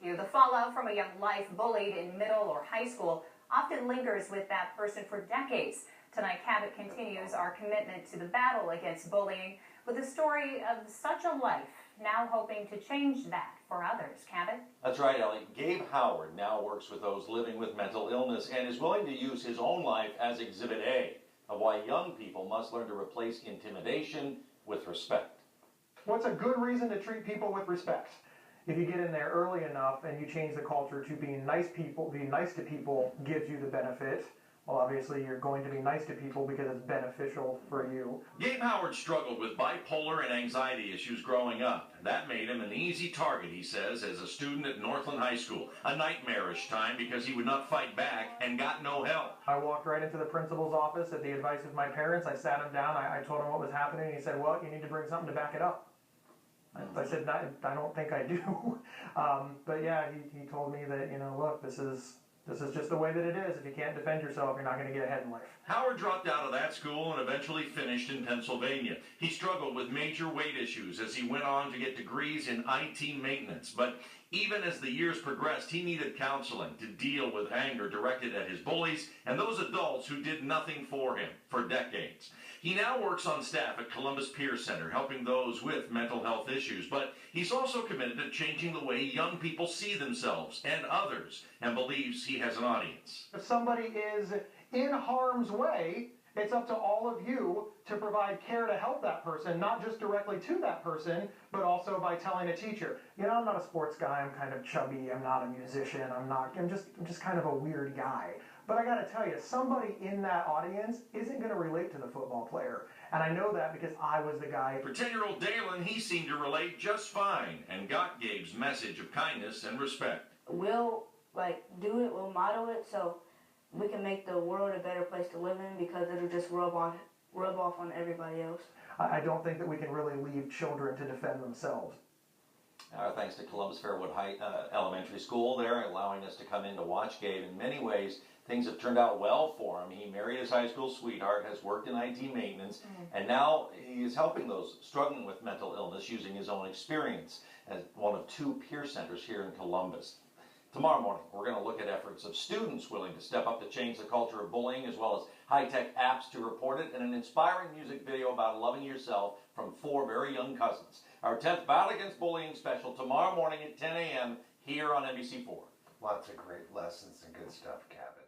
you. The fallout from a young life bullied in middle or high school often lingers with that person for decades. Tonight, Cabot continues our commitment to the battle against bullying with a story of such a life, now hoping to change that for others. Cabot? That's right, Ellie. Gabe Howard now works with those living with mental illness and is willing to use his own life as Exhibit A of why young people must learn to replace intimidation with respect. What's a good reason to treat people with respect? If you get in there early enough and you change the culture to being nice to people gives you the benefit. Well, obviously, you're going to be nice to people because it's beneficial for you. Gabe Howard struggled with bipolar and anxiety issues growing up. That made him an easy target, he says, as a student at Northland High School. A nightmarish time because he would not fight back and got no help. I walked right into the principal's office at the advice of my parents. I sat him down. I told him what was happening. He said, well, you need to bring something to back it up. I said, I don't think I do. But yeah, he told me that, look, this is just the way that it is. If you can't defend yourself, you're not going to get ahead in life. Howard dropped out of that school and eventually finished in Pennsylvania. He struggled with major weight issues as he went on to get degrees in IT maintenance. But even as the years progressed, he needed counseling to deal with anger directed at his bullies and those adults who did nothing for him for decades. He now works on staff at Columbus Peer Center, helping those with mental health issues. But he's also committed to changing the way young people see themselves and others, and believes he has an audience. If somebody is in harm's way, it's up to all of you to provide care to help that person, not just directly to that person, but also by telling a teacher, I'm not a sports guy, I'm kind of chubby, I'm not a musician, I'm just kind of a weird guy. But I gotta tell you, somebody in that audience isn't gonna relate to the football player. And I know that because I was the guy. For 10-year-old Dalen, he seemed to relate just fine and got Gabe's message of kindness and respect. We'll we'll model it so we can make the world a better place to live in, because it'll just rub off on everybody else. I don't think that we can really leave children to defend themselves. Our thanks to Columbus Fairwood Elementary School there, allowing us to come in to watch Gabe. In many ways, things have turned out well for him. He married his high school sweetheart, has worked in IT maintenance, and now he is helping those struggling with mental illness using his own experience as one of 2 peer centers here in Columbus. Tomorrow morning, we're going to look at efforts of students willing to step up to change the culture of bullying, as well as high-tech apps to report it, and an inspiring music video about loving yourself from 4 very young cousins. Our 10th Battle Against Bullying special tomorrow morning at 10 a.m. here on NBC4. Lots of great lessons and good stuff, Cabot.